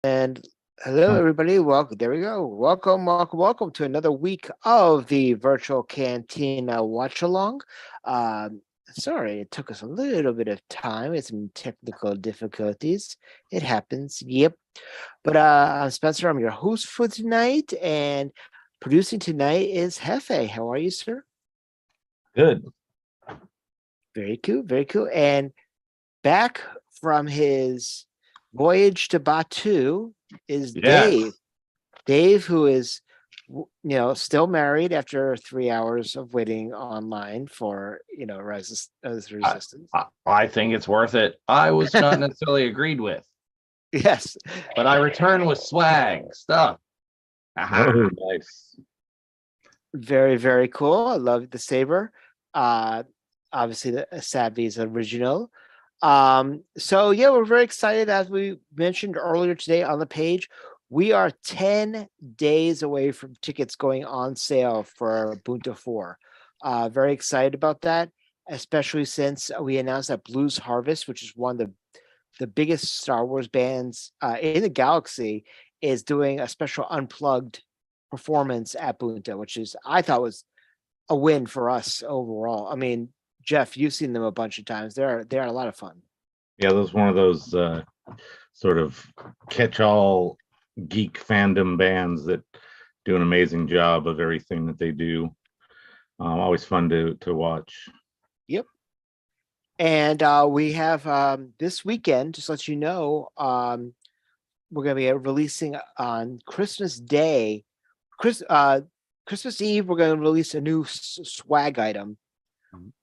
And hello, everybody. Welcome. There we go. Welcome to another week of the virtual Cantina watch along. Sorry, it took us a little bit of time. It's some technical difficulties. It happens. Yep. But I'm Spencer. I'm your host for tonight, and producing tonight is Hefe. How are you, sir? Good. Very cool. Very cool. And back from his voyage to Batu is Dave. Yes. Dave, who is, still married after 3 hours of waiting online for, I, resistance. I think it's worth it. I was not necessarily agreed with, Yes. but I return with swag stuff. Oh, nice. Very, very cool. I love the saber. Uh, Obviously, the Savvy's original. So yeah, we're very excited. As we mentioned earlier today on the page, we are 10 days away from tickets going on sale for Bunta 4. Very excited about that, especially since we announced that Blues Harvest, which is one of the biggest Star Wars bands in the galaxy, is doing a special unplugged performance at Bunta, which is I thought was a win for us overall. I mean, Jeff, you've seen them a bunch of times. They're a lot of fun. Yeah, those one of those sort of catch-all geek fandom bands that do an amazing job of everything that they do. Always fun to watch. Yep. And we have this weekend, just to let you know, we're going to be releasing on Christmas Day. Christmas Eve, we're going to release a new swag item.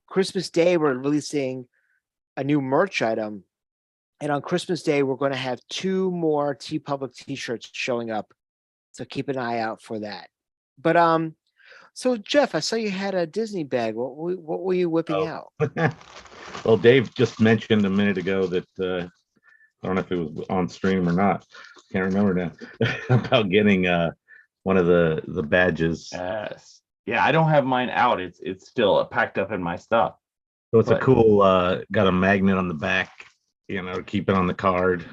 Christmas Day, we're releasing a new merch item. And on Christmas Day, we're going to have 2 more TeePublic t-shirts showing up. So keep an eye out for that. But so Jeff, I saw you had a Disney bag. What were you whipping out? Well, Dave just mentioned a minute ago that I don't know if it was on stream or not. Can't remember now about getting one of the badges. Yes. Yeah, I don't have mine out. It's still packed up in my stuff. So it's a cool got a magnet on the back, keep it on the card.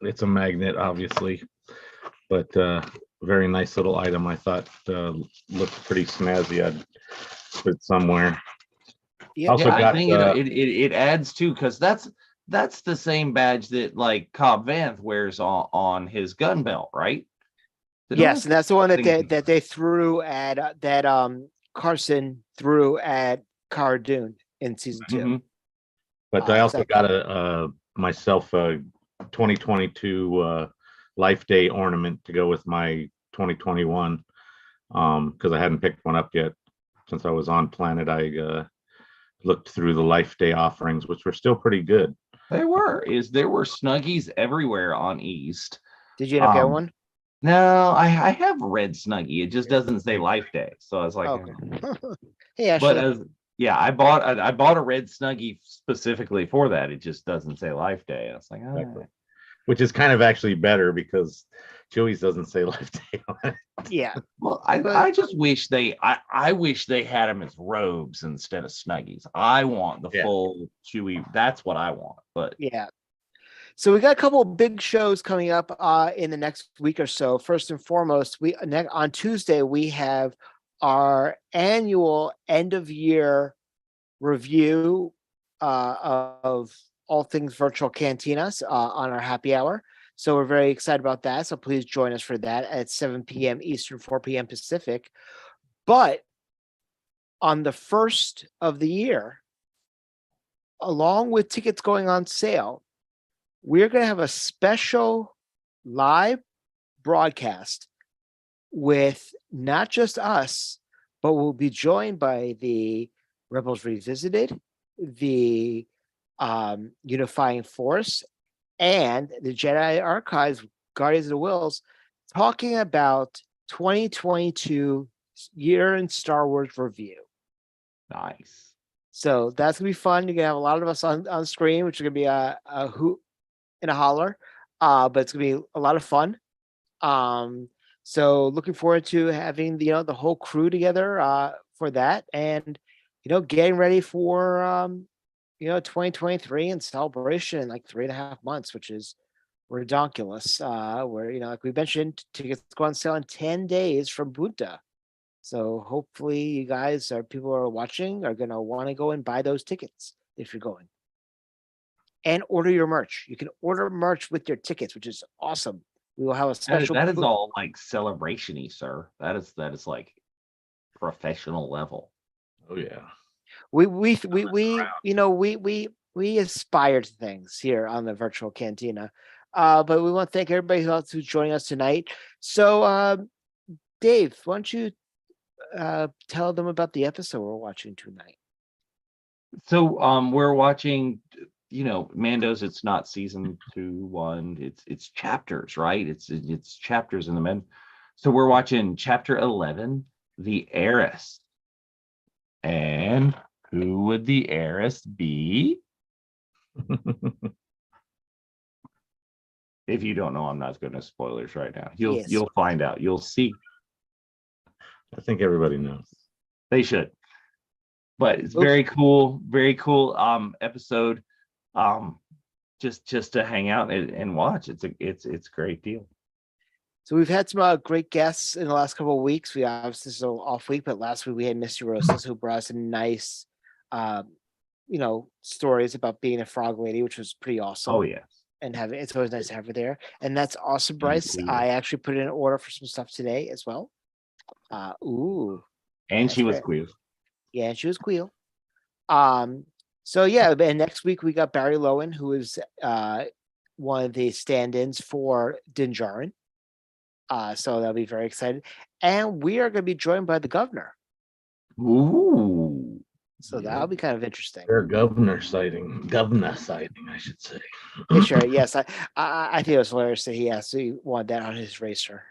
It's a magnet, obviously, but very nice little item. I thought looked pretty snazzy. I'd put it somewhere. Yep. Also I got think it adds too, because that's the same badge that like Cobb Vanth wears on his gun belt, right? Yes, and that's the one that they threw at that Carson threw at Cara Dune in season 2. But I also got myself a 2022 Life Day ornament to go with my 2021 because I hadn't picked one up yet since I was on Planet. I looked through the Life Day offerings, which were still pretty good. There were Snuggies everywhere on East. Did you end up getting one? No, I have red Snuggie. It just doesn't say Life Day, so I was like, okay. Hey, Ashley. But I bought a red Snuggie specifically for that. It just doesn't say Life Day. I was like, Exactly. Which is kind of actually better because Chewie's doesn't say Life Day on it. Yeah. Well, I just wish I wish they had them as robes instead of Snuggies. I want the full Chewie. That's what I want. But yeah. So we got a couple of big shows coming up in the next week or so. First and foremost, on Tuesday we have our annual end of year review of all things virtual cantinas on our happy hour. So we're very excited about that. So please join us for that at 7 p.m. Eastern, 4 p.m. Pacific. But on the first of the year, along with tickets going on sale, we're going to have a special live broadcast with not just us, but we'll be joined by the Rebels Revisited, the Unifying Force, and the Jedi Archives, Guardians of the Whills, talking about 2022 year in Star Wars review. Nice. So that's gonna be fun. You're gonna have a lot of us on screen, which is gonna be a hoot and a holler, but it's gonna be a lot of fun. So looking forward to having the whole crew together for that, and getting ready for 2023 and celebration in like 3.5 months, which is redonkulous. Where like we mentioned, tickets go on sale in 10 days from Bunta. So hopefully you guys or people who are watching are gonna want to go and buy those tickets if you're going. And order your merch. You can order merch with your tickets, which is awesome. We will have a special That is all like celebration-y, sir. That is like professional level. Oh yeah. we aspire to things here on the virtual cantina. But we want to thank everybody else who's joining us tonight. So Dave, why don't you tell them about the episode we're watching tonight? So we're watching, Mando's. It's not season 2, 1. It's chapters, right? It's chapters in the men. So we're watching chapter 11, the Heiress. And who would the Heiress be? If you don't know, I'm not going to spoilers right now. You'll find out. You'll see. I think everybody knows. They should. But it's very cool episode. Just to hang out and watch. It's a great deal. So we've had some great guests in the last couple of weeks. We obviously this is an off week, but last week we had Misty Rosas who brought us some nice stories about being a frog lady, which was pretty awesome. Oh yes. And it's always nice to have her there. And that's awesome, Bryce. I actually put in an order for some stuff today as well. And she was queer. Yeah, she was queer. So yeah, and next week we got Barry Lowen, who is one of the stand-ins for Din Djarin. So that'll be very exciting. And we are going to be joined by the governor. Ooh. So that'll be kind of interesting. Their governor sighting, I should say. Yeah, sure. Yes, I think it was hilarious that he actually wanted that on his racer.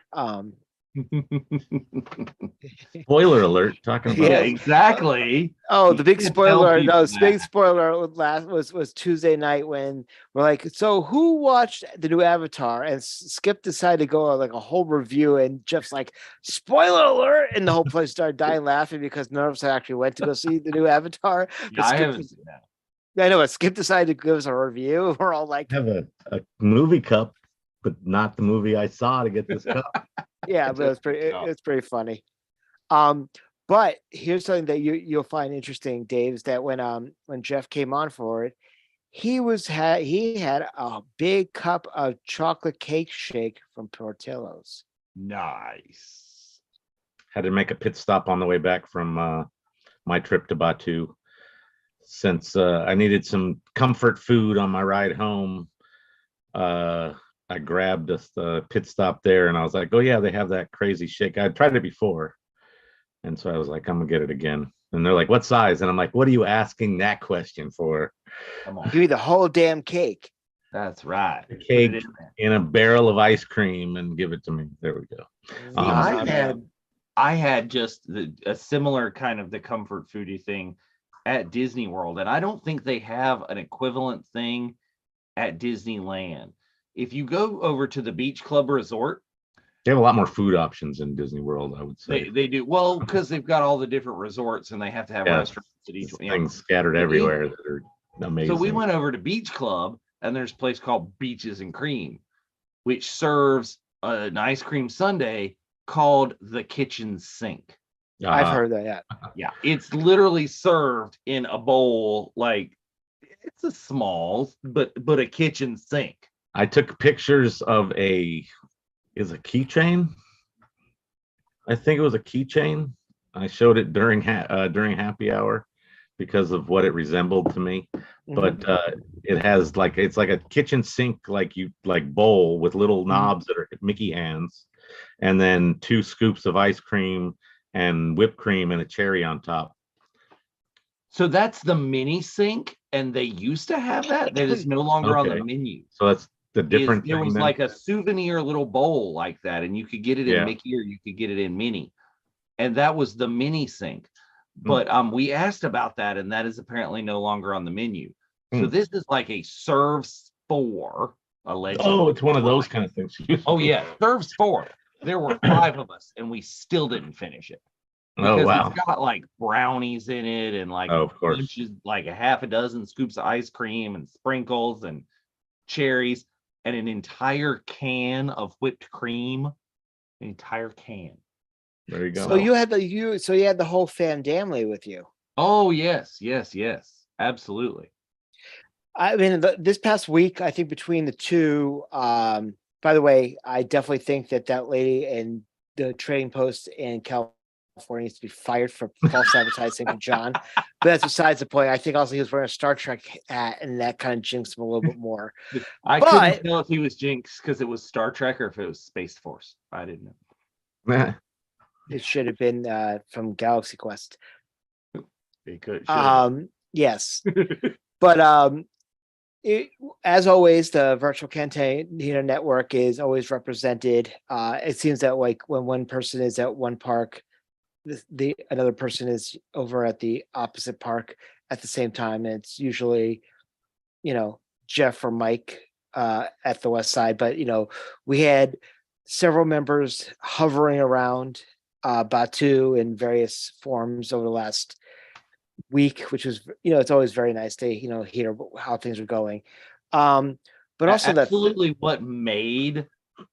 Spoiler alert! Talking about exactly. Oh, the big spoiler! No, the big spoiler was Tuesday night when we're like, so who watched the new Avatar? And Skip decided to go on like a whole review, and Jeff's like, spoiler alert! And the whole place started dying laughing because none of us actually went to go see the new Avatar. Yeah, I haven't seen that. I know, but Skip decided to give us a review. We're all like, I have a movie cup, but not the movie I saw to get this cup. Yeah, but it's pretty funny. But here's something that you'll find interesting, Dave, is that when Jeff came on for it, he had a big cup of chocolate cake shake from Portillo's. Nice. Had to make a pit stop on the way back from my trip to Batu, since I needed some comfort food on my ride home. I grabbed a pit stop there, and I was like, oh yeah, they have that crazy shake. I'd tried it before. And so I was like, I'm gonna get it again. And they're like, what size? And I'm like, what are you asking that question for? Come on. Give me the whole damn cake. That's right. The cake in a barrel of ice cream and give it to me. There we go. I had just a similar kind of the comfort foodie thing at Disney World. And I don't think they have an equivalent thing at Disneyland. If you go over to the Beach Club Resort, they have a lot more food options in Disney World, I would say. They do. Well, because they've got all the different resorts and they have to have restaurants at each one. Things scattered everywhere that are amazing. So we went over to Beach Club, and there's a place called Beaches and Cream, which serves an ice cream sundae called the kitchen sink. I've heard that, yeah. Yeah, it's literally served in a bowl, like it's a small, but a kitchen sink. I took pictures of a keychain. I think it was a keychain. I showed it during happy hour because of what it resembled to me. Mm-hmm. But it has it's like a kitchen sink, like bowl with little knobs that are Mickey hands, and then 2 scoops of ice cream and whipped cream and a cherry on top. So that's the mini sink, and they used to have that. That is no longer on the menu. So that's the different. There was like a souvenir little bowl like that, and you could get it in Mickey or you could get it in Minnie, and that was the mini sink. But we asked about that, and that is apparently no longer on the menu. So this is like a serves 4, allegedly. Oh, it's one of those kind of things. Oh yeah, serves 4. There were 5 of us, and we still didn't finish it. Because wow! It's got like brownies in it, and like bunches, like a half a dozen scoops of ice cream and sprinkles and cherries. and an entire can of whipped cream. An entire can. There you go. So you had the whole family with you. Oh yes, absolutely. I mean, this past week, I think between the two, by the way, I definitely think that lady in the Trading Post in California needs to be fired for false advertising for John. But that's besides the point. I think also he was wearing a Star Trek hat, and that kind of jinxed him a little bit more. I couldn't tell if he was jinxed because it was Star Trek or if it was Space Force. I didn't know. It should have been from Galaxy Quest. It could. Yes, but as always, the virtual Cantina network is always represented. It seems that like when one person is at one park, the another person is over at the opposite park at the same time, and it's usually, Jeff or Mike at the west side. But we had several members hovering around Batu in various forms over the last week, which was, it's always very nice to hear how things are going. But also absolutely what made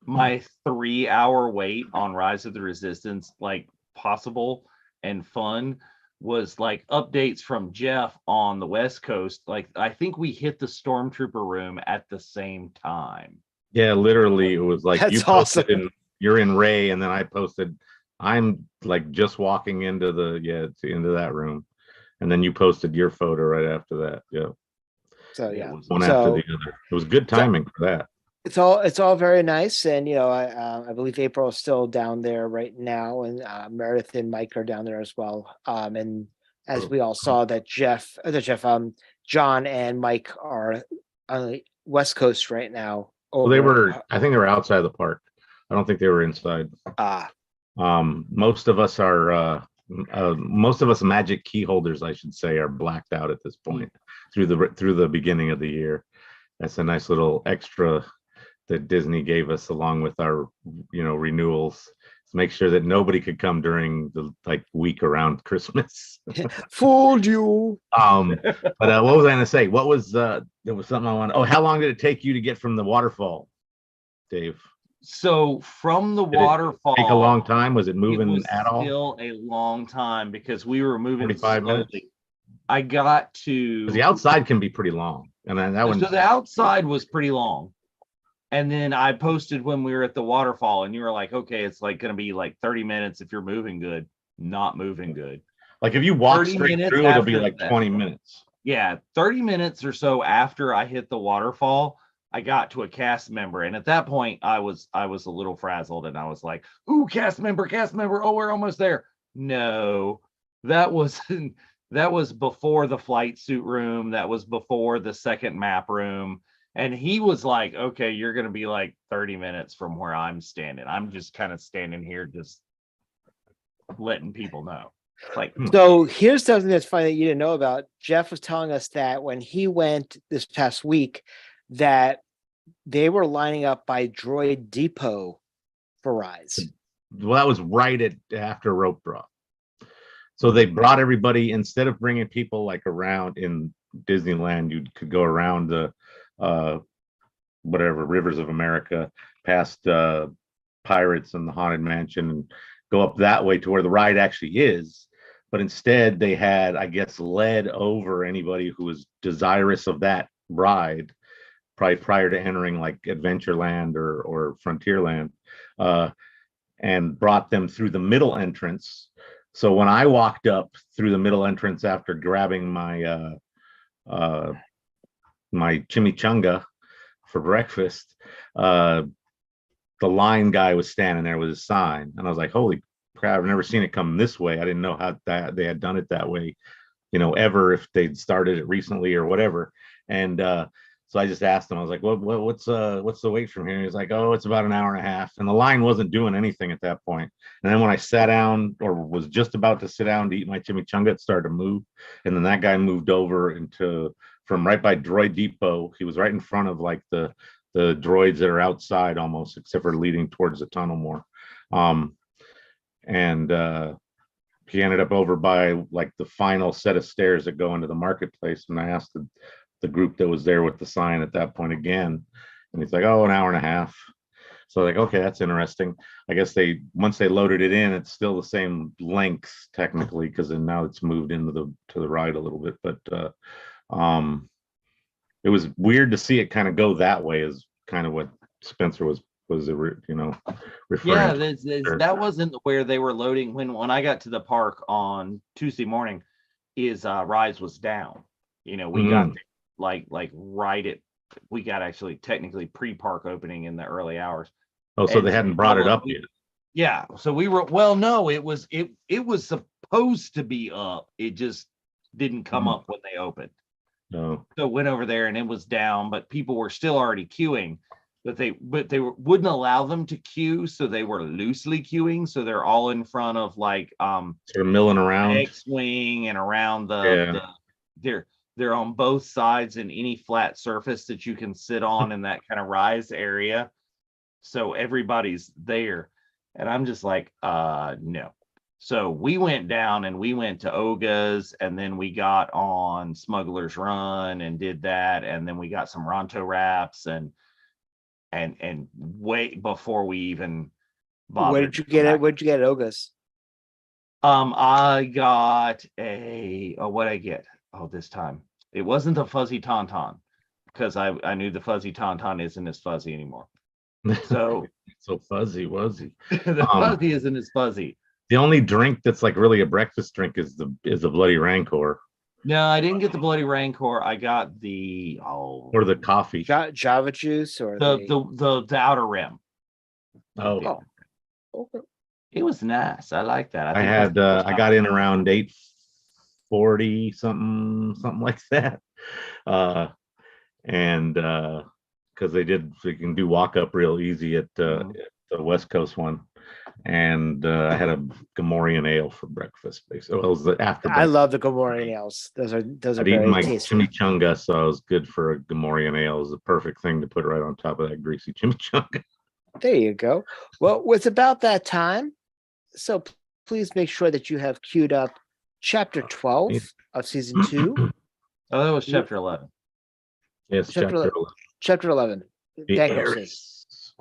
my 3-hour wait on Rise of the Resistance like possible and fun was like updates from Jeff on the West Coast. Like I think we hit the Stormtrooper room at the same time. Yeah, literally, it was like That's you posted awesome. you're in Ray, and then I posted I'm like just walking into into that room, and then you posted your photo right after that. Yeah. So yeah, One after the other. It was good timing for that. It's all very nice, and I believe April is still down there right now, and Meredith and Mike are down there as well. And as we all saw that John and Mike are on the West Coast right now. Well, I think they were outside the park. I don't think they were inside. Most of us magic key holders, I should say, are blacked out at this point through the beginning of the year. That's a nice little extra that Disney gave us along with our renewals to make sure that nobody could come during the week around Christmas. Fooled you. But what was I gonna say? What was there was something I wanted. Oh, how long did it take you to get from the waterfall, Dave? So from the waterfall, take a long time. Was it moving at all? Still a long time because we were moving 45 slowly. minutes. I got to the outside can be pretty long, and then that one. So the outside was pretty long, and then I posted when we were at the waterfall, and you were like, "Okay, it's like going to be like 30 minutes if you're moving good." Not moving good. Like if you walk straight through, it'll be like 20 minutes. Yeah, 30 minutes or so after I hit the waterfall, I got to a cast member, and at that point I was a little frazzled, and I was like, "Ooh, cast member, oh, we're almost there." No, that was before the flight suit room. That was before the second map room, and he was like, "Okay, you're gonna be like 30 minutes from where I'm standing. I'm just kind of standing here, just letting people know." Like, so here's something that's funny that you didn't know about. Jeff was telling us that when he went this past week, that they were lining up by Droid Depot for Rise. Well, that was right after rope drop. So they brought everybody, instead of bringing people like around in Disneyland, you could go around the whatever Rivers of America, past Pirates and the Haunted Mansion, and go up that way to where the ride actually is. But instead they had, I guess, led over anybody who was desirous of that ride probably prior to entering like Adventureland or Frontierland, and brought them through the middle entrance. So when I walked up through the middle entrance after grabbing my my chimichanga for breakfast, the line guy was standing there with a sign, and I was like, "Holy crap! I've never seen it come this way. I didn't know how that they had done it that way, ever, if they'd started it recently or whatever." And so I just asked him. I was like, "What's the wait from here?" He's like, "Oh, it's about an hour and a half." And the line wasn't doing anything at that point. And then when I sat down, or was just about to sit down to eat my chimichanga, it started to move. And then that guy moved over from right by Droid Depot. He was right in front of like the droids that are outside almost, except for leading towards the tunnel more. And he ended up over by like the final set of stairs that go into the marketplace. And I asked the group that was there with the sign at that point again, And he's like, oh, an hour and a half. So like, okay, that's interesting. I guess once they loaded it in, it's still the same length technically, because then now it's moved into the ride a little bit. But it was weird to see it kind of go that way, is kind of what Spencer was referring Yeah, to. that wasn't where they were loading when I got to the park on Tuesday morning. Is rides was down. We got like right at we got actually technically pre-park opening in the early hours. Oh, so they hadn't brought it up yet. Yeah, so we were no, it was supposed to be up. It just didn't come up when they opened. No. So went over there and it was down, but people were still already queuing. But they wouldn't allow them to queue, so they were loosely queuing. So they're all in front of like sort of milling around X-wing and around they're on both sides in any flat surface that you can sit on in that kind of rise area. So everybody's there. And I'm just like, no. So we went down and we went to Oga's, and then we got on Smuggler's Run and did that. And then we got some Ronto wraps and wait before we even bothered. Where did you get it? Where'd you get Oga's? I got what'd I get? Oh, this time it wasn't the fuzzy tauntaun, because I knew the fuzzy tauntaun isn't as fuzzy anymore. So so fuzzy was he? The fuzzy isn't as fuzzy. The only drink that's like really a breakfast drink is the Bloody Rancor. No, I didn't get the Bloody Rancor. I got the or the coffee, Java juice, or the outer rim. Oh, okay. It was nice. I like that. I got in around 8:40, something like that, and because they can do walk up real easy at the West Coast one. And I had a Gamorrean ale for breakfast. Basically, it was after. I love the Gamorrean ales. Those are I'd very eaten my tasty. chimichanga, so it was good for a Gamorrean ale. It was the perfect thing to put right on top of that greasy chimichanga. There you go. Well, it's about that time, so please make sure that you have queued up Chapter 12 of Season 2. Oh, that was Chapter 11. Yes, Chapter 11. Chapter 11. The Heiress.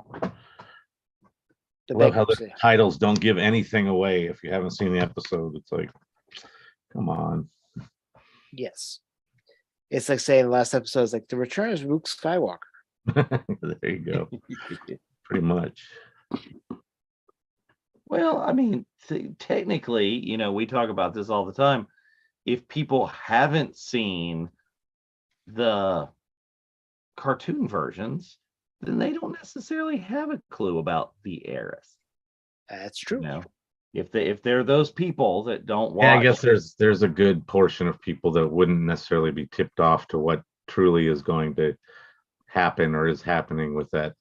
I love how the titles don't give anything away. If you haven't seen the episode, it's like, come on. Yes. It's like saying the last episode is like the return of Luke Skywalker. There you go. Pretty much. Well, I mean, technically, we talk about this all the time. If people haven't seen the cartoon versions, then they don't necessarily have a clue about the Heiress. That's true. If they're those people that don't watch. Yeah, I guess there's a good portion of people that wouldn't necessarily be tipped off to what truly is going to happen or is happening with that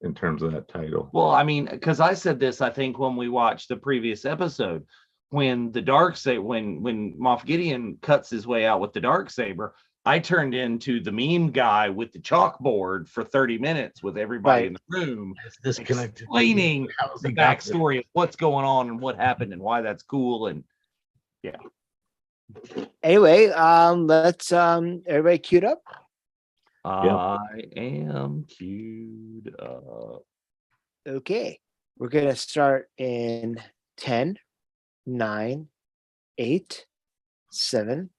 in terms of that title. Well, I mean, because I said this, I think when we watched the previous episode, when the Darksaber, when Moff Gideon cuts his way out with the Darksaber, I turned into the meme guy with the chalkboard for 30 minutes with everybody in the room, explaining the backstory of what's going on and what happened and why that's cool. And yeah. Anyway, let's everybody queued up. I am queued up. Okay. We're gonna start in 10, 9, 8, 7,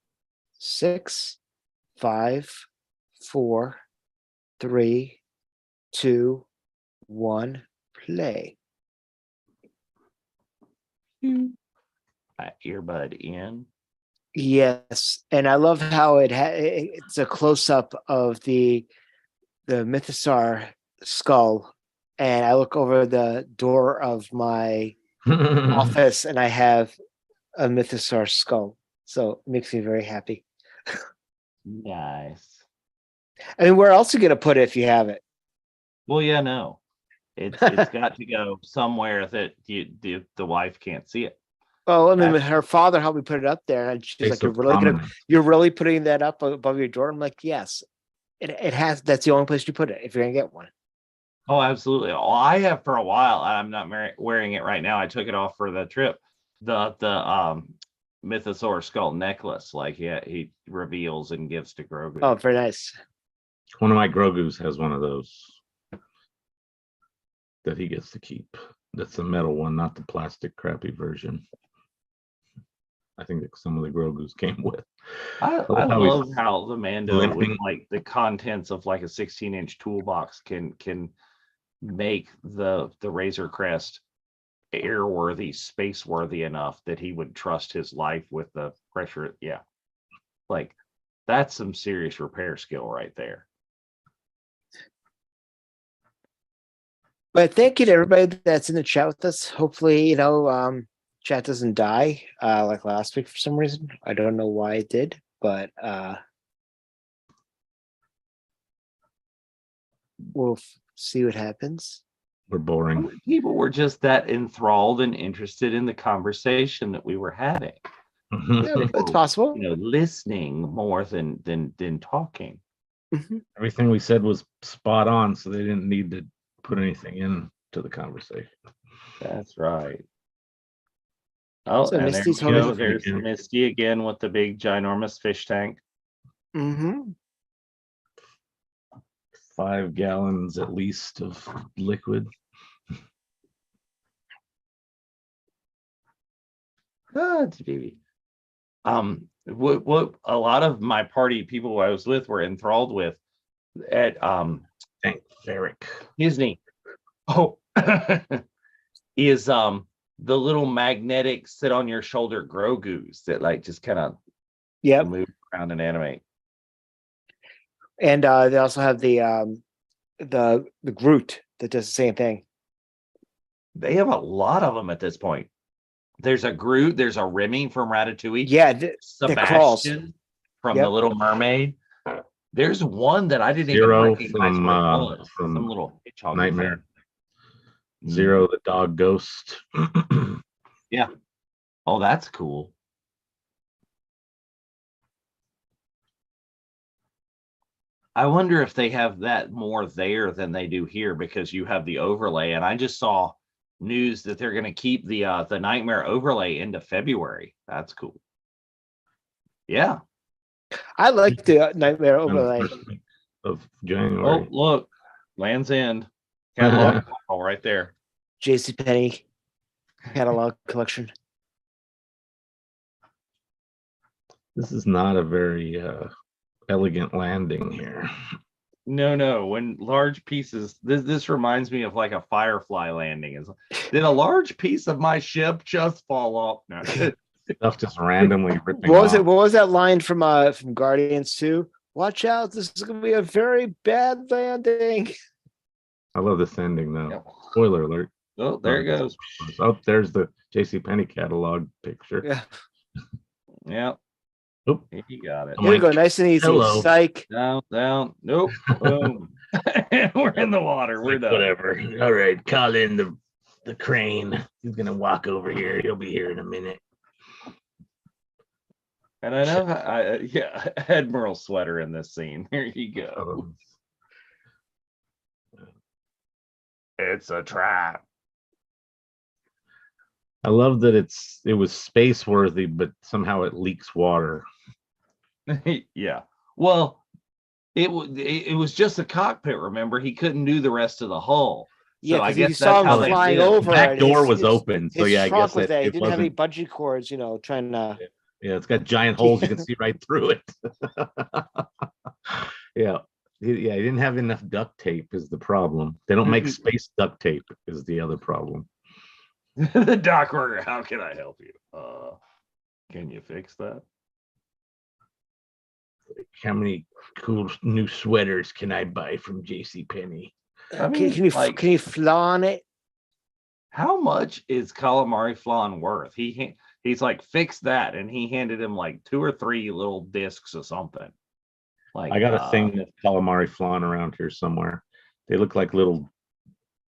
6, 5, 4, 3, 2, 1, play. Earbud in. Yes, and I love how it's a close-up of the Mythosaur skull, and I look over the door of my office and I have a Mythosaur skull, so it makes me very happy. Nice. I mean, where else are you gonna put it if you have it? Well, yeah, no, it's got to go somewhere that the wife can't see it. Well, I mean, her father helped me put it up there, and she's like, "You're really putting that up above your door?" I'm like, "Yes, it has. That's the only place you put it if you're gonna get one." Oh, absolutely. Well, I have for a while. I'm not wearing it right now. I took it off for the trip. The Mythosaur skull necklace, like he reveals and gives to Grogu. Oh, very nice. One of my Grogu's has one of those. that he gets to keep. That's the metal one, not the plastic crappy version. I think that some of the Grogu's came with. I love how the Mando with like the contents of like a 16-inch toolbox can make the Razor Crest airworthy, space worthy enough that he would trust his life with the pressure. Yeah. Like that's some serious repair skill right there. But thank you to everybody that's in the chat with us. Hopefully, chat doesn't die like last week for some reason. I don't know why it did, but we'll see what happens. We're boring. People were just that enthralled and interested in the conversation that we were having. Yeah, it's possible. Listening more than talking. Everything we said was spot on, so they didn't need to put anything into the conversation. That's right. Oh, So and Misty's there's Misty again with the big ginormous fish tank. 5 gallons at least of liquid. TV. What a lot of my party people I was with were enthralled with at Thank Ferric Disney. Oh, is the little magnetic sit on your shoulder Grogu's that like just kind of move around and animate. And they also have the Groot that does the same thing. They have a lot of them at this point. There's a Groot. There's a Remy from Ratatouille. Yeah, Sebastian from The Little Mermaid. There's one that I didn't even recognize from some little Nightmare. Zero, the dog ghost. Yeah. Oh, that's cool. I wonder if they have that more there than they do here because you have the overlay. And I just saw news that they're going to keep the Nightmare overlay into February. That's cool. Yeah. I like the Nightmare overlay of January. Oh, look, Land's End catalog right there. JCPenney catalog collection. This is not a very elegant landing here. No. When large pieces, this reminds me of like a Firefly landing. Did a large piece of my ship just fall off? No. Stuff just randomly ripping What was off. it? What was that line from Guardians 2? Watch out! This is going to be a very bad landing. I love this ending though. Yep. Spoiler alert. Oh, there it goes. Oh, there's the JCPenney catalog picture. Yeah. Yep. Oop. He got it. Here we go. Nice and easy. Hello. Psych. Down. Nope. Boom. We're in the water. We're done. Whatever. All right. Call in the crane. He's going to walk over here. He'll be here in a minute. And I know, Admiral Sweater in this scene. Here you go. It's a trap. I love that it was space worthy, but somehow it leaks water. Yeah. Well, it was just a cockpit. Remember, he couldn't do the rest of the hull. So I guess you saw him flying over. The back door was open, so yeah, I guess it didn't have any bungee cords. Trying to. Yeah, it's got giant holes. You can see right through it. Yeah. He didn't have enough duct tape is the problem. They don't make space duct tape is the other problem. The dock worker, how can I help you? Can you fix that? How many cool new sweaters can I buy from JCPenney? Can you flawn it? How much is calamari flan worth? He's like, fix that, and he handed him like 2 or 3 little discs or something. Like I got a thing of calamari flan around here somewhere. They look like little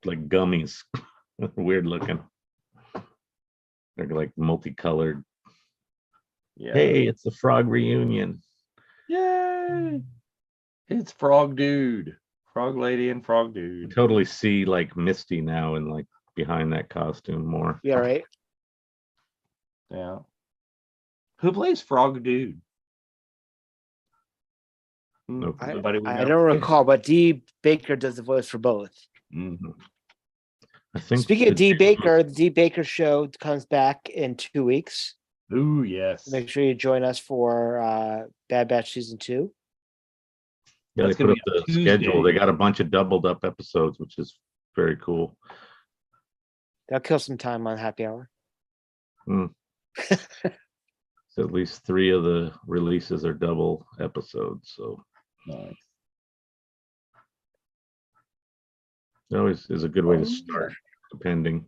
gummies. Weird looking. They're like multicolored. Yeah. Hey, it's the frog reunion. Yay! It's Frog Dude, Frog Lady, and Frog Dude. I totally see like Misty now and like behind that costume more. Yeah, right. Yeah. Who plays Frog Dude? Nope. I don't recall, but Dee Baker does the voice for both. Mm-hmm. I think Speaking of D. Baker, the D. Baker show comes back in 2 weeks. Ooh, yes. Make sure you join us for Bad Batch season 2. Yeah, they That's put gonna up be on the schedule. Tuesday. They got a bunch of doubled up episodes, which is very cool. That'll kill some time on happy hour. So at least 3 of the releases are double episodes. So Nice. it always is a good way to start, depending.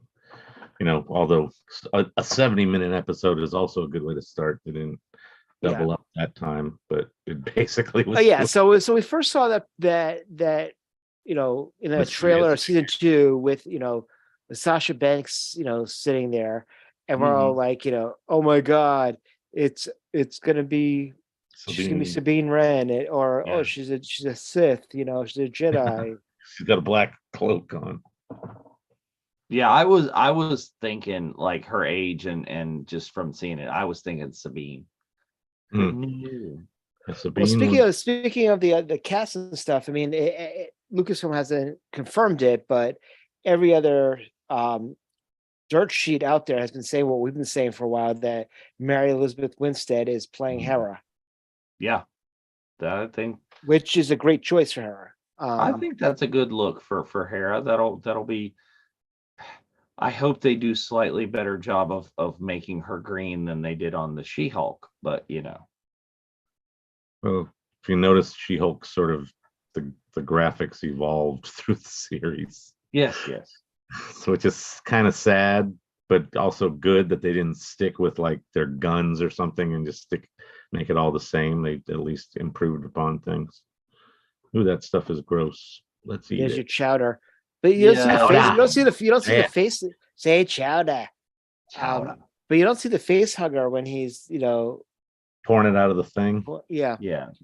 Although a 70-minute episode is also a good way to start. They didn't double up that time, but it basically was. Oh yeah, so we first saw that in the trailer of season 2 with with Sasha Banks sitting there, and we're all like oh my god, it's gonna be Sabine Wren, oh she's a Sith, she's a Jedi. She's got a black cloak on. Yeah, I was thinking like her age and just from seeing it, I was thinking Sabine. Sabine. Well, speaking of the cast and stuff, I mean, Lucasfilm hasn't confirmed it, but every other dirt sheet out there has been saying what we've been saying for a while, that Mary Elizabeth Winstead is playing Hera. Yeah, I think, which is a great choice for Hera. I think that's a good look for Hera. That'll be. I hope they do slightly better job of making her green than they did on the She-Hulk, but Well, if you notice, She-Hulk sort of the graphics evolved through the series. Yes. So it's just kind of sad, but also good that they didn't stick with like their guns or something and just make it all the same. They at least improved upon things. Ooh, that stuff is gross. Let's eat There's it. your chowder. But you don't see the face. Say chowder. Chowder. But you don't see the face hugger when he's pouring it out of the thing. Yeah.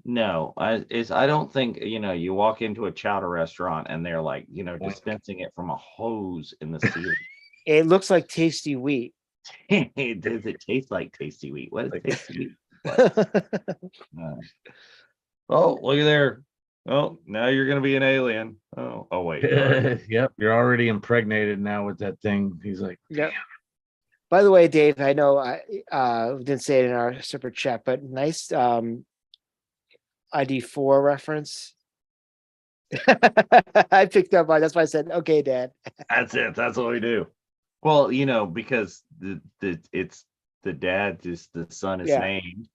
No, I don't think you walk into a chowder restaurant and they're like dispensing it from a hose in the ceiling. It looks like tasty wheat. Does it taste like tasty wheat? What is tasty wheat? Oh, look at there. Oh, now you're gonna be an alien. Oh wait. Yep, you're already impregnated now with that thing. He's like, yep. By the way, Dave, I know I didn't say it in our separate chat, but nice ID4 reference. I picked up on. That's why I said, "Okay, Dad." That's it. That's what we do. Well, because it's the dad, just the son is named.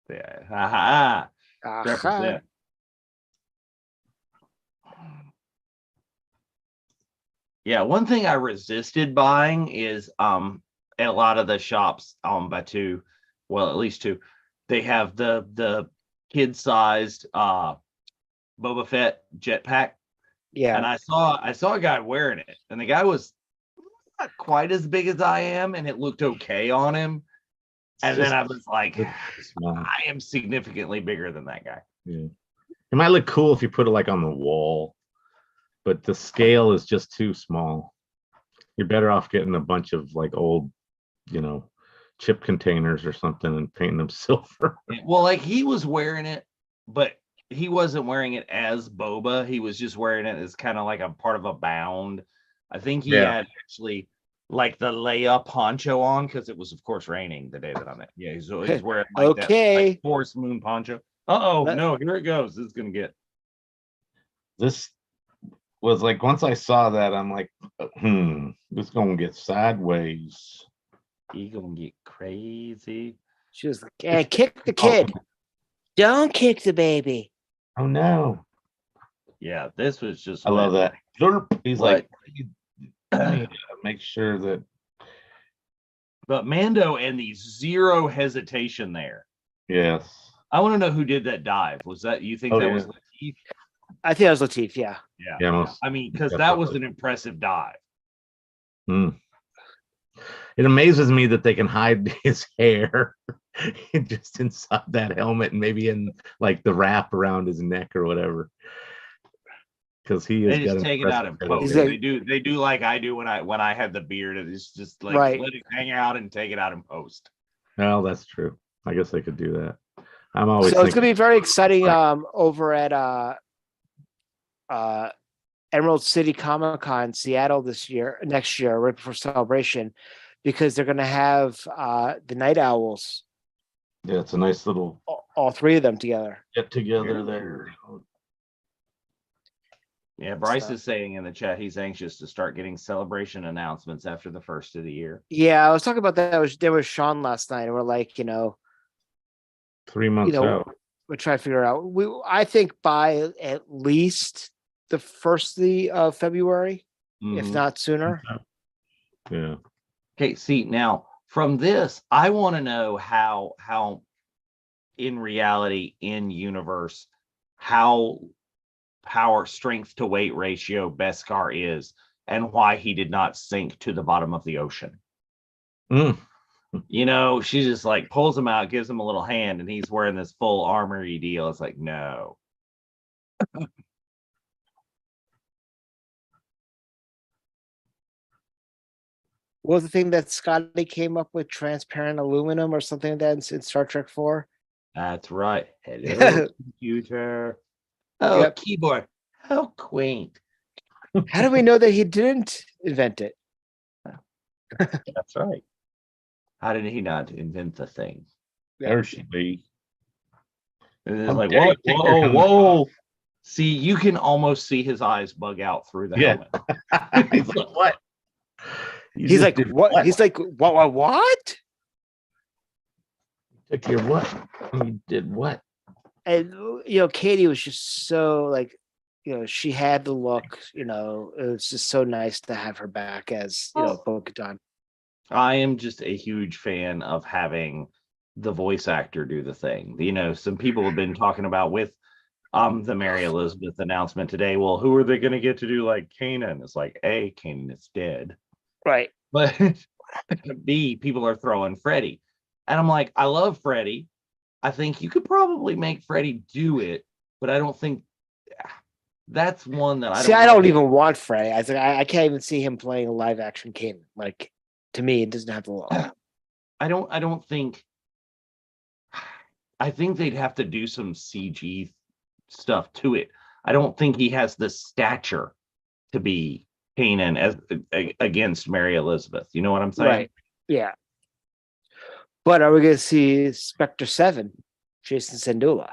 Yeah. Represent. Yeah, one thing I resisted buying is at a lot of the shops Batu, well, at least 2, they have the kid-sized Boba Fett jetpack. Yeah. And I saw a guy wearing it, and the guy was not quite as big as I am, and it looked okay on him. And then I was like, I am significantly bigger than that guy. Yeah. It might look cool if you put it like on the wall, but the scale is just too small. You're better off getting a bunch of like old, chip containers or something and painting them silver. Well, like he was wearing it, but he wasn't wearing it as Boba. He was just wearing it as kind of like a part of a bound. I think he had actually like the layup poncho on because it was, of course, raining the day that I'm at. Yeah, he's wearing like that like, Forest Moon poncho. No, here it goes. This is gonna get. This was like once I saw that, I'm like, this gonna get sideways. He gonna get crazy. She was like, kick the kid. Don't kick the baby. Oh no. Yeah, this was just. I love that. He's like, make sure that. But Mando and the zero hesitation there. Yes. I want to know who did that dive. Was that you think that was Lateef? I think that was Lateef. Yeah. I mean, because that was an impressive dive. It amazes me that they can hide his hair just inside that helmet and maybe in like the wrap around his neck or whatever. Because he is. They just take it out in post. They do like I do when I had the beard. It's just like let it hang out and take it out in post. Well, that's true. I guess they could do that. I'm always. So it's gonna be very exciting over at Emerald City Comic Con Seattle next year, right before Celebration, because they're going to have the Night Owls, Yeah, it's a nice little all three of them together. get together there. Yeah, Bryce is saying in the chat he's anxious to start getting Celebration announcements after the first of the year. Yeah, I was talking about that. There was Sean last night, and we're like, 3 months out. we're trying to figure out. I think by at least the first of February, if not sooner. Yeah. Okay, see now from this, I want to know how in reality, in universe, how power strength to weight ratio Beskar is, and why he did not sink to the bottom of the ocean. She just like pulls him out, gives him a little hand, and he's wearing this full armory deal. It's like, no. What was the thing that Scotty came up with? Transparent aluminum or something like that in Star Trek 4? That's right. Hello, computer. Oh, yep. Keyboard. How quaint. How do we know that he didn't invent it? That's right. How did he not invent the thing? There she be. And it's like, whoa. See, you can almost see his eyes bug out through the helmet. He's like, what? He's like, what? He's like, what? Took your what? He did what? And Katie was just so like, she had the look. It was just so nice to have her back as Bo-Katan. I am just a huge fan of having the voice actor do the thing. Some people have been talking about with the Mary Elizabeth announcement today. Well, who are they going to get to do like Kanan? It's like, A, Kanan is dead. Right. But B, people are throwing Freddie. And I'm like, I love Freddie. I think you could probably make Freddie do it, but I don't think that's one that I don't even want Freddie. I can't even see him playing a live action Kanan. Like, to me, it doesn't have to look. I don't think. I think they'd have to do some CG stuff to it. I don't think he has the stature to be Kanan as against Mary Elizabeth. You know what I'm saying? Right. Yeah. But are we going to see Spectre 7, Jason Sandula?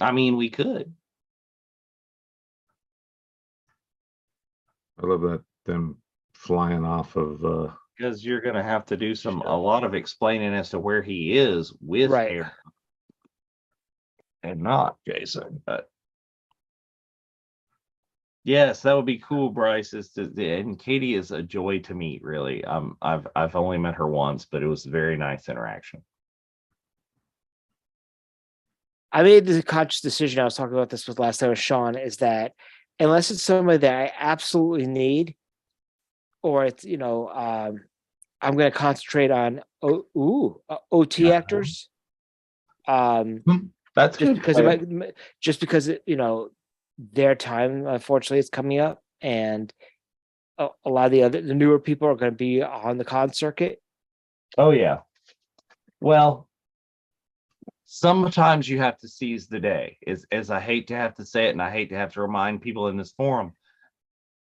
I mean, we could. I love that them flying off of. Because you're going to have to do a lot of explaining as to where he is with Heiress. And not Jason, but yes, that would be cool, Bryce. And Katie is a joy to meet, really. I've only met her once, but it was a very nice interaction. I made the conscious decision. I was talking about this with last time with Sean, is that unless it's somebody that I absolutely need, or it's I'm going to concentrate on OT actors. That's just because their time, unfortunately, is coming up, and a lot of the newer people are going to be on the con circuit. Oh yeah. Well, sometimes you have to seize the day. As I hate to have to say it, and I hate to have to remind people in this forum,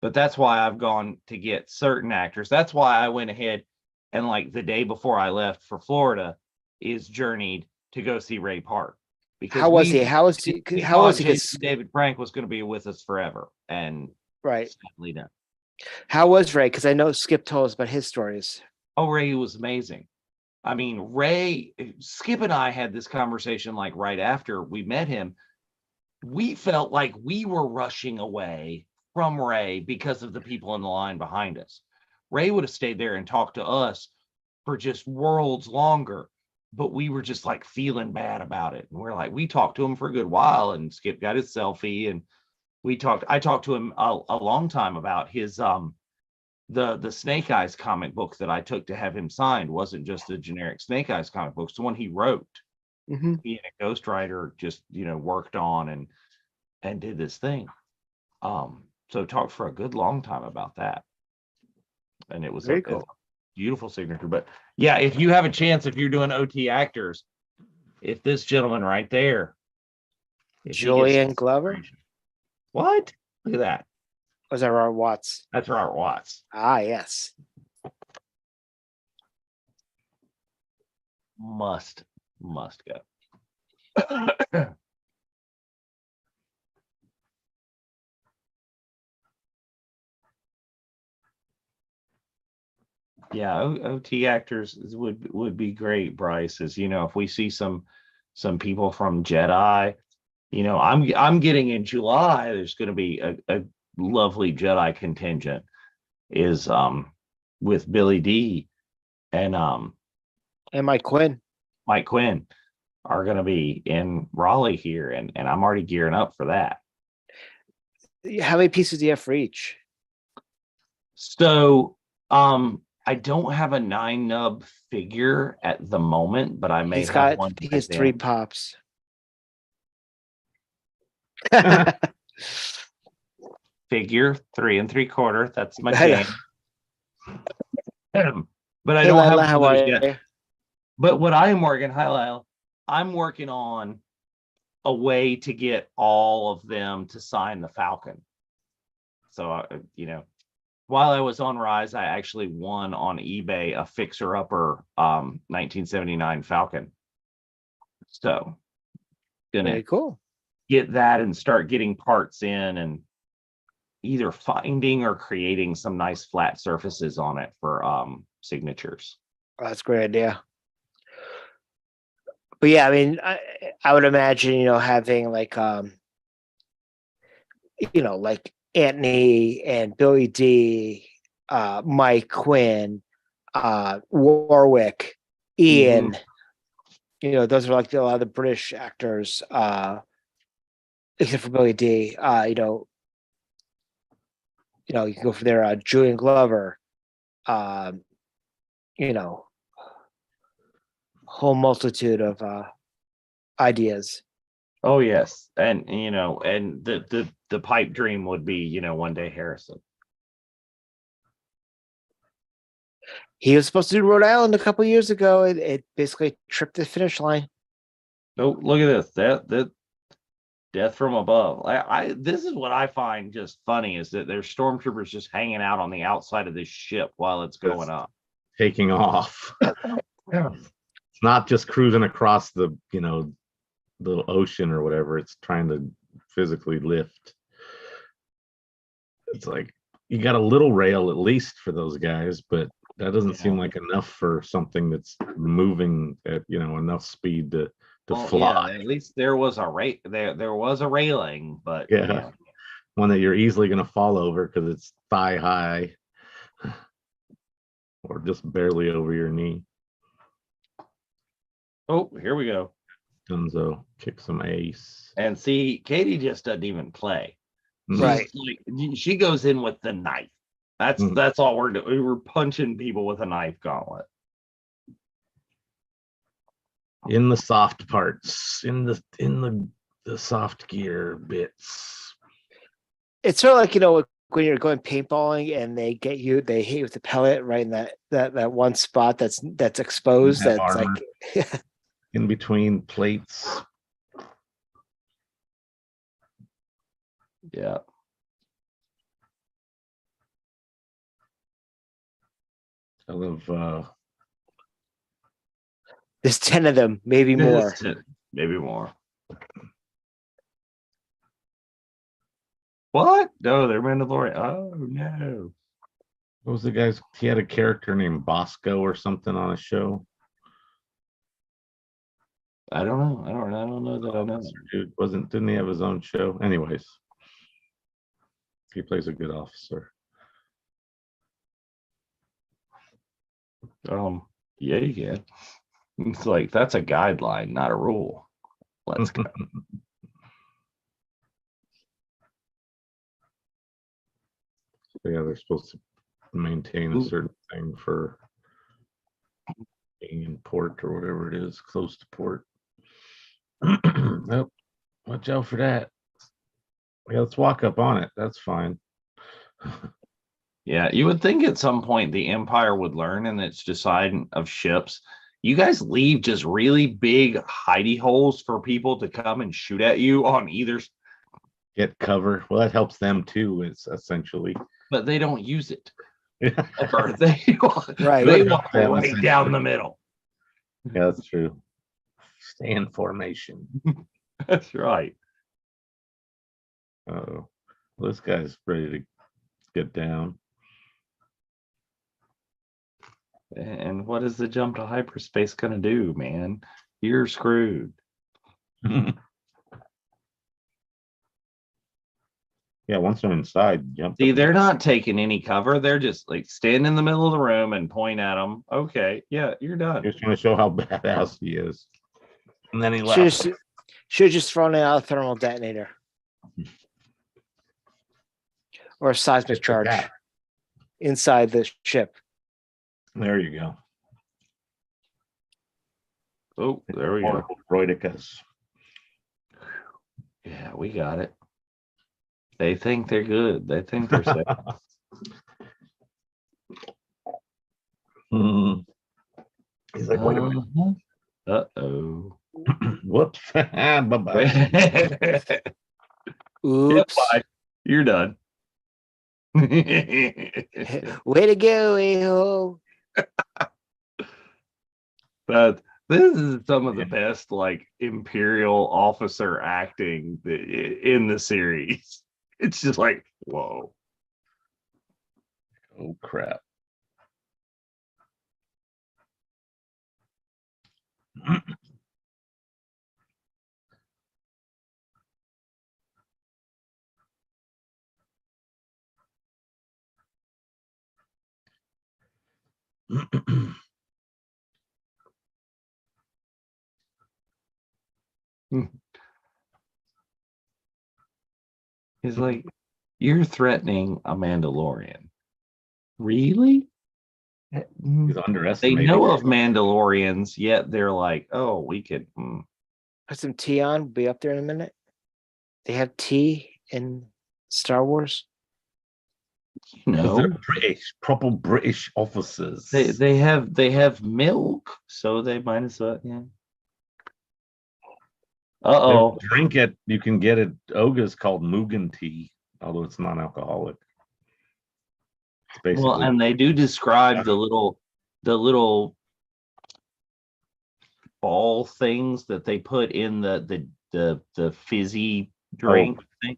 but that's why I've gone to get certain actors. That's why I went ahead and like the day before I left for Florida is journeyed to go see Ray Park. Because how was he? Because David Frank was going to be with us forever, and sadly no. How was Ray? Because I know Skip told us about his stories. Oh, Ray was amazing. I mean, Skip and I had this conversation like right after we met him. We felt like we were rushing away from Ray because of the people in the line behind us. Ray would have stayed there and talked to us for just worlds longer. But we were just like feeling bad about it. And we're like, we talked to him for a good while, and Skip got his selfie, and I talked to him a long time about his the Snake Eyes comic book that I took to have him signed wasn't just a generic Snake Eyes comic book. It's the one he wrote. Mm-hmm. He and a ghostwriter just worked on and did this thing. So talked for a good long time about that. And it was very cool. Beautiful signature. But yeah, if you have a chance, if you're doing OT actors, if this gentleman right there, Julian Glover, what? Look at that. Was that Robert Watts? That's Robert Watts. Ah, yes. Must go. Yeah, OT actors would be great, Bryce. As you know, if we see some people from Jedi, I'm getting in July. There's going to be a lovely Jedi contingent is with Billy D and Mike Quinn. Mike Quinn are going to be in Raleigh here, and I'm already gearing up for that. How many pieces do you have for each? So I don't have a 9-nub figure at the moment, but I may have one. He has 3 pops. Figure 3 3/4. That's my jam. But I Hey, don't Lila, have how are those you? yet. But what I am working, hi Lyle, I'm working on a way to get all of them to sign the Falcon. So while I was on Rise, I actually won on eBay a fixer-upper 1979 Falcon. So gonna Very cool. get that and start getting parts in and either finding or creating some nice flat surfaces on it for signatures. Oh, that's a great idea. But yeah, I mean, I would imagine, having like like Anthony and Billy D, Mike Quinn, Warwick, Ian. Those are like a lot of the British actors, except for Billy D. You can go for there. Julian Glover. Whole multitude of ideas. Oh yes, and and the pipe dream would be one day Harrison. He was supposed to do Rhode Island a couple years ago. It basically tripped the finish line. Oh, look at this! That death from above. This is what I find just funny is that there's stormtroopers just hanging out on the outside of this ship while it's going up, taking off. Yeah. It's not just cruising across the little ocean or whatever. It's trying to physically lift. It's like you got a little rail at least for those guys, but that doesn't seem like enough for something that's moving at enough speed to fly. Yeah, at least there was a there was a railing, but one that you're easily going to fall over because it's thigh high or just barely over your knee. Oh, here we go. Dunzo kick some ace. And see, Katie just doesn't even play. Right. She goes in with the knife. That's all we're doing. We're punching people with a knife gauntlet. In the soft parts, in the soft gear bits. It's sort of like, when you're going paintballing and they hit you with the pellet right in that one spot that's exposed. That's armor. Like in between plates. Yeah. I love there's 10 of them, maybe more. Maybe more. What? No, they're Mandalorian. Oh no. What was the guy's? He had a character named Bosco or something on a show. I don't know. I don't know that I know. Dude didn't he have his own show? Anyways, he plays a good officer. Yeah, you can. It's like that's a guideline, not a rule. Let's go. Yeah, they're supposed to maintain a certain thing for being in port or whatever it is, close to port. Nope. Watch out for that. Yeah, let's walk up on it. That's fine. Yeah, you would think at some point the Empire would learn in its deciding of ships. You guys leave just really big hidey holes for people to come and shoot at you on either. get cover. Well, that helps them too. It's essentially. But they don't use it Yeah, ever. They Right. they Good walk help them, right essentially. down the middle. that's true. Stay in formation. That's right. Oh, this guy's ready to get down. And what is the jump to hyperspace gonna do, man? You're screwed. Yeah, once they're inside, jump. See, they're not taking any cover. They're just like stand in the middle of the room and point at them. Okay, yeah, you're done. Just trying to show how badass he is. And then he Should left. have just thrown out a thermal detonator or a seismic Just like charge that. inside the ship. There you go. Oh, there we go. Roidicus. Yeah, we got it. They think they're good. They think they're safe. He's like, wait a minute. Uh-oh. Whoops. Bye-bye. Oops. Bye. You're done. Way to go, a-hole. But this is some of the best like Imperial officer acting in the series. It's just like, whoa. Oh, crap. He's like, you're threatening a Mandalorian. Really? He's They underestimating. know of Mandalorians, yet they're like, oh, we could. Put some tea on. We'll be up there in a minute. They have tea in Star Wars. No, They're British, proper British officers. they have milk, so they might as well. Yeah. Uh-oh. Drink it. You can get it. Oga's called Mugen tea, although it's non-alcoholic. It's basically. Well, and they do describe the little ball things that they put in the fizzy drink thing.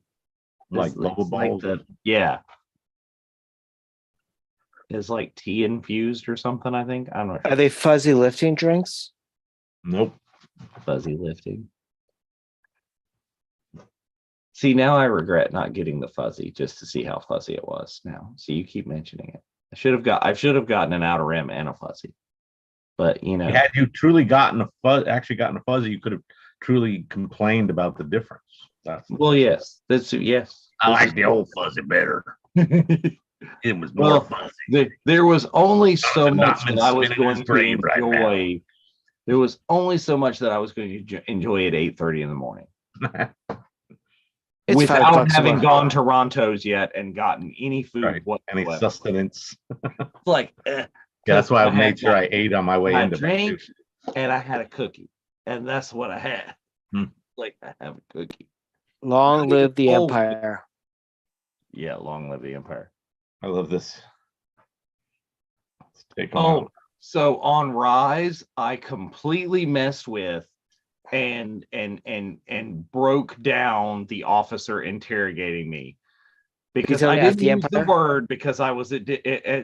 like It's bubble balls. Yeah. It's like tea infused or something, I think. I'm not sure. Are they fuzzy lifting drinks? Nope. Fuzzy lifting. See, now I regret not getting the fuzzy just to see how fuzzy it was now. See, you keep mentioning it. I should have gotten an outer rim and a fuzzy. But Had you truly gotten a fuzzy, you could have truly complained about the difference. Yes. Yes. I like the old fuzzy better. It was more fuzzy. There was only so much Not that I was spinning going his to grave right now. enjoy. There was only so much that I was going to enjoy at 8:30 in the morning. It's Without $5 having more. gone to Ronto's yet and gotten any food Any whatsoever. sustenance. It's like, Yeah, that's why I made sure I ate on my way I into drank and I had a cookie, and that's what I had. Hmm. Like, I have a cookie. Long live the Oh. Empire. Yeah, long live the Empire. I love this. Let's take him Oh, out. so on Rise, I completely messed with and broke down the officer interrogating me because I didn't use the word because I was at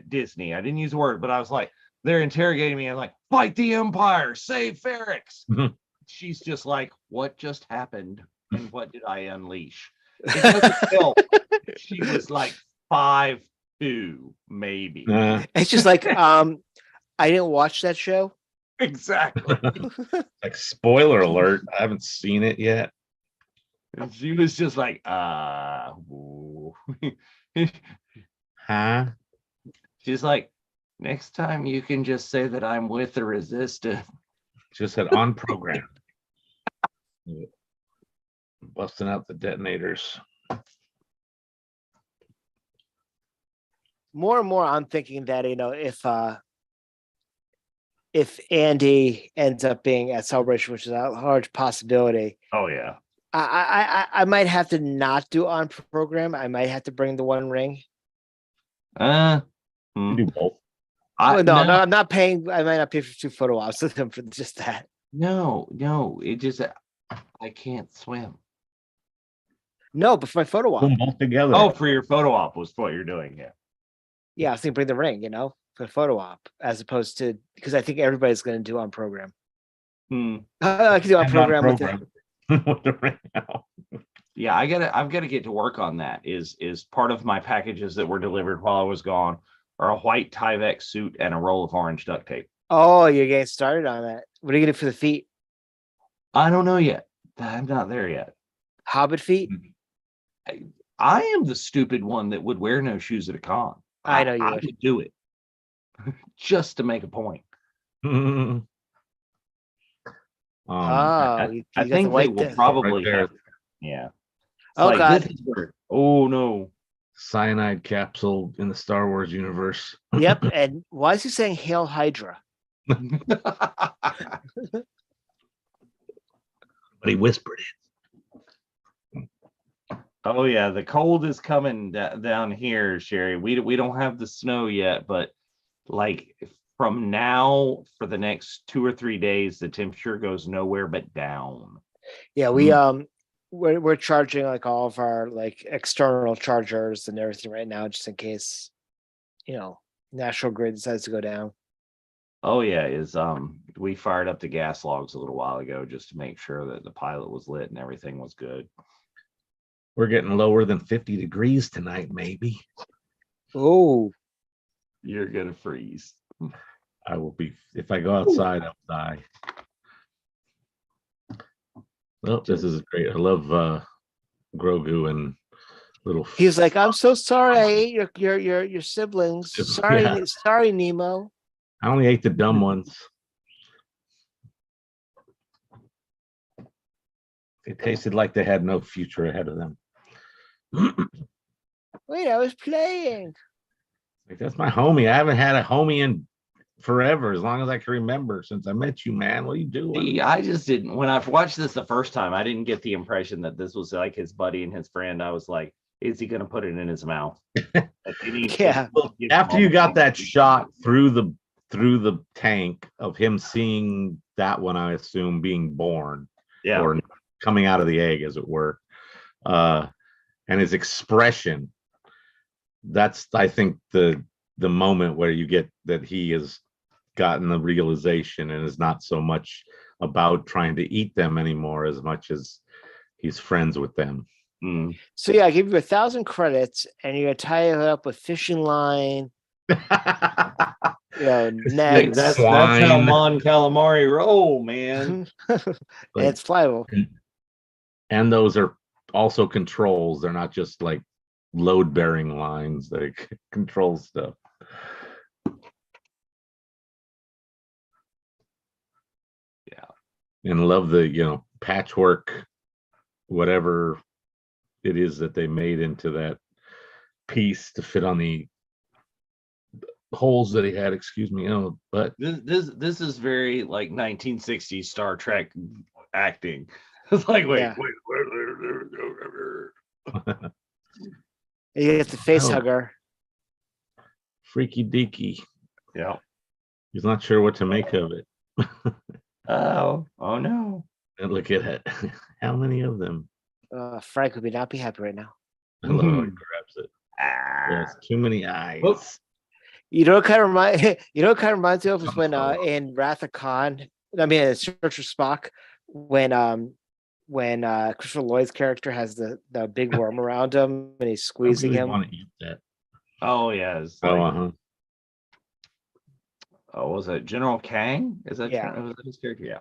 Disney. I didn't use the word, but I was like, they're interrogating me. I'm like, fight the Empire, save Ferrix. She's just like, what just happened and what did I unleash? It doesn't help. She was like 5'2", maybe. It's just like I didn't watch that show. Exactly. Like, spoiler alert, I haven't seen it yet. And she was just like, Huh? She's like, next time you can just say that I'm with the resistance. Just said on program. Busting out the detonators. More and more, I'm thinking that if Andy ends up being at Celebration, which is a large possibility, Oh yeah. I might have to not do on program. I might have to bring the One Ring. You Hmm. do both. Well, no, I'm not paying. I might not pay for 2 photo ops with them for just that. No, it just I can't swim. No, but for my photo Do op. them both together. Oh, for your photo op was what you're doing, yeah. Yeah, I was thinking bring the ring, for the photo op, as opposed to because I think everybody's going to do on program. Hmm. I can do on And program, on with the. with the ring out. Yeah, I've gotta get to work on that. Is part of my packages that were delivered while I was gone are a white Tyvek suit and a roll of orange duct tape. Oh, you're getting started on that. What are you going to do for the feet? I don't know yet. I'm not there yet. Hobbit feet? I am the stupid one that would wear no shoes at a con. I know you I would. would do it just to make a point. I You I got the think they white will there. probably Right there. have, yeah. It's Oh, like, God. this is where, oh no. cyanide capsule in the Star Wars universe. Yep. And why is he saying Hail Hydra? But he whispered it. Oh yeah, the cold is coming down here, Sherry. We don't have the snow yet, but like from now for the next 2 or 3 days, the temperature goes nowhere but down. Yeah, we're charging like all of our like external chargers and everything right now, just in case, National Grid decides to go down. Oh yeah, we fired up the gas logs a little while ago just to make sure that the pilot was lit and everything was good. We're getting lower than 50 degrees tonight, maybe. Oh, You're gonna freeze. I will be, if I go outside, I'll die. Well, this is great. I love Grogu and little. he's like, I'm so sorry I ate your siblings. Sorry, Yeah. sorry, Nemo. I only ate the dumb ones. It tasted like they had no future ahead of them. Wait, I was playing. Like, that's my homie. I haven't had a homie in forever, as long as I can remember, since I met you, man. What are you doing? See, I just didn't. When I watched this the first time, I didn't get the impression that this was like his buddy and his friend. I was like, is he gonna put it in his mouth? Yeah. After you got that shot through the tank of him seeing that one, I assume being born, Yeah. or coming out of the egg, as it were, and his expression, that's, I think, the moment where you get that he has gotten the realization and is not so much about trying to eat them anymore as much as he's friends with them. So yeah, I give you 1,000 credits, and you're gonna tie it up with fishing line. Negs. That's how Mon Calamari roll, man. And it's pliable. And those are also controls. They're not just like load bearing lines. They control stuff. Yeah. And love the, patchwork, whatever it is that they made into that piece to fit on the holes that he had, but this is very like 1960s Star Trek acting. It's like, wait. You get the face hugger. Freaky deaky. Yeah. He's not sure what to make of it. Oh no. And look at it. How many of them? Frank would not be happy right now. I love how he grabs it. There's too many eyes. Oops. You know what kind of reminds me of is when in Wrath of Khan, Search for Spock, when Christopher Lloyd's character has the big worm around him and he's squeezing him. Want to eat that. Oh yeah. Oh, was it General Kang? Was that his character? Yeah.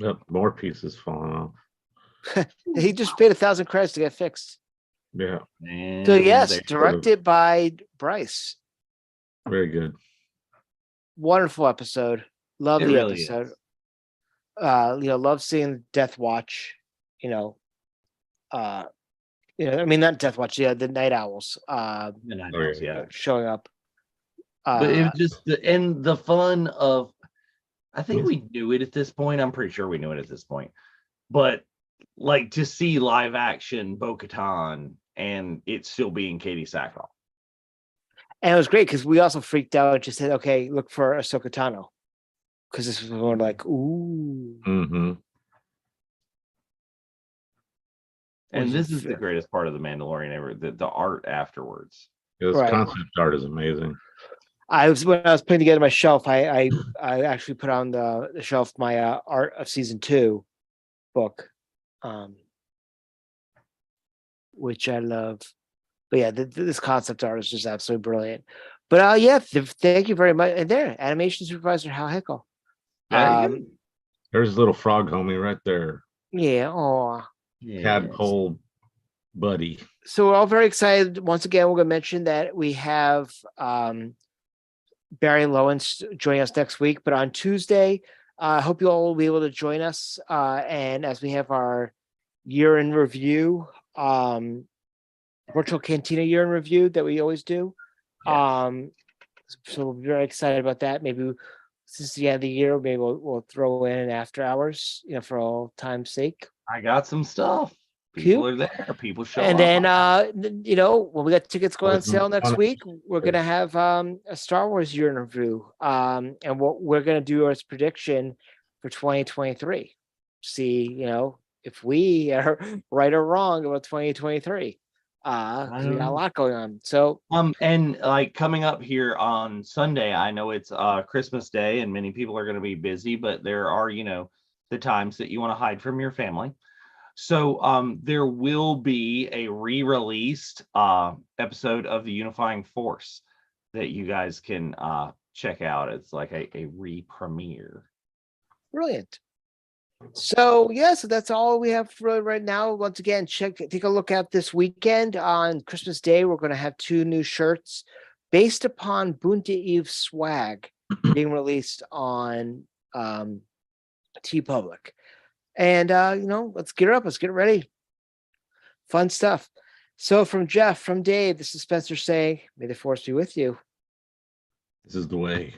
Yep, more pieces falling off. He just paid 1,000 credits to get fixed. Yeah. And So yes, directed by Bryce. Very good. Wonderful episode. Love It the really episode. is. Love seeing Death Watch. Not Death Watch. Yeah, the Night Owls. Yeah. Showing up. But it was just the fun of. I think we knew it at this point. I'm pretty sure we knew it at this point. But like to see live action Bo-Katan and it still being Katie Sackhoff. And it was great because we also freaked out and just said, okay, look for Ahsoka Tano. Because this was more like, ooh. Mm-hmm. And this is the greatest part of The Mandalorian ever, the art afterwards. This concept art is amazing. When I was putting together my shelf, I actually put on the shelf my Art of Season 2 book, which I love. But yeah, this concept art is just absolutely brilliant. But yeah, thank you very much. And there, animation supervisor Hal Hickel. There's a little frog homie right there. Yeah, oh, tadpole buddy. So we're all very excited. Once again, we're going to mention that we have Barry Lowens joining us next week. But on Tuesday, I hope you all will be able to join us. And as we have our year in review, virtual Cantina year in review that we always do. Yes. So we're very excited about that. Maybe since the end of the year, maybe we'll throw in an after hours, for all time's sake. I got some stuff. People are there. People show up. And then, when we got tickets going on sale next week, we're going to have a Star Wars year in review. And what we're going to do as prediction for 2023. See, if we are right or wrong about 2023. Because we got a lot going on. So and like coming up here on Sunday, I know it's Christmas Day and many people are going to be busy, but there are, the times that you want to hide from your family. So there will be a re-released episode of the Unifying Force that you guys can check out. It's like a re-premiere. Brilliant. So so that's all we have for right now. Once again, take a look at this weekend on Christmas Day. We're going to have 2 new shirts based upon Bunta Eve swag being released on TeePublic. And let's get her up. Let's get ready. Fun stuff. So from Jeff, from Dave, this is Spencer saying, may the force be with you. This is the way.